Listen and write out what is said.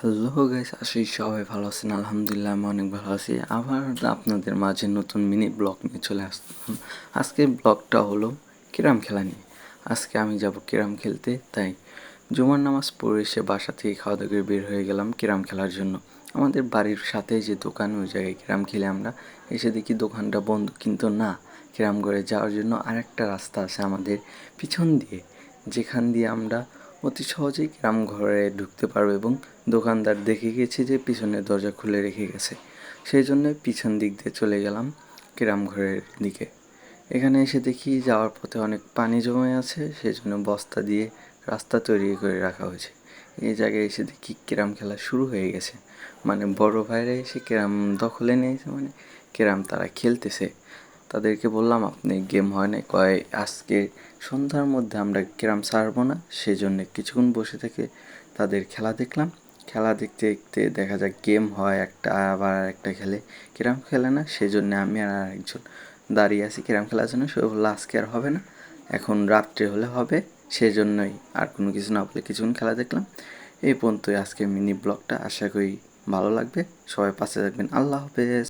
Hello guys, আশি সবাই ভালো আছেন। আলহামদুলিল্লাহ আমি অনেক ভালো আছি। আবার আপনাদের মাঝে নতুন মিনি ব্লগ নিয়ে চলে আসলাম। আজকের ব্লগটা হলো ক্যারাম খেলা নিয়ে। আজকে আমি যাব ক্যারাম খেলতে, তাই জুমার নামাজ পড়ে এসে বাসা থেকে খাওয়া দাওয়া করে বের হয়ে গেলাম ক্যারাম খেলার জন্য। আমাদের বাড়ির সাথে যে দোকান, ওই জায়গায় ক্যারাম খেলে আমরা। এসে দেখি দোকানটা বন্ধ, কিন্তু না, ক্যারাম ঘরে যাওয়ার জন্য আরেকটা রাস্তা আছে আমাদের পিছন দিয়ে, যেখান দিয়ে আমরা অতি সহজেই ক্যারাম ঘরে ঢুকতে পারবো। এবং দোকানদার দেখে গেছে যে পিছনের দরজা খুলে রেখে গেছে, সেই জন্য পিছন দিক দিয়ে চলে গেলাম ক্যারাম ঘরের দিকে। এখানে এসে দেখি যাওয়ার পথে অনেক পানি জমে আছে, সেই জন্য বস্তা দিয়ে রাস্তা তৈরি করে রাখা হয়েছে। এই জায়গায় এসে দেখি ক্যারাম খেলা শুরু হয়ে গেছে। মানে বড় ভাইরা এসে ক্যারাম দখলে নিয়েছে, মানে ক্যারাম তারা খেলতেছে। তাদেরকে বললাম আপনি গেম হয় না, কয় আজকে সন্ধ্যার মধ্যে আমরা ক্যারাম ছাড়বো না, সেই জন্য কিছুক্ষণ বসে থেকে তাদের খেলা দেখলাম। খেলা দেখতে দেখতে দেখা যাক গেম হয় একটা, আবার একটা খেলে, ক্যারাম খেলে না। সেই জন্য আমি আর একজন দাঁড়িয়ে আছি ক্যারাম খেলার জন্য। সে বললো আজকে আর হবে না, এখন রাত্রে হলে হবে। সেই জন্যই আর কোনো কিছু না বলে কিছুক্ষণ খেলা দেখলাম। এই পর্যন্তই আজকে মিনি ব্লগটা। আশা করি ভালো লাগবে। সবাই পাশে থাকবেন। আল্লাহ হাফেজ।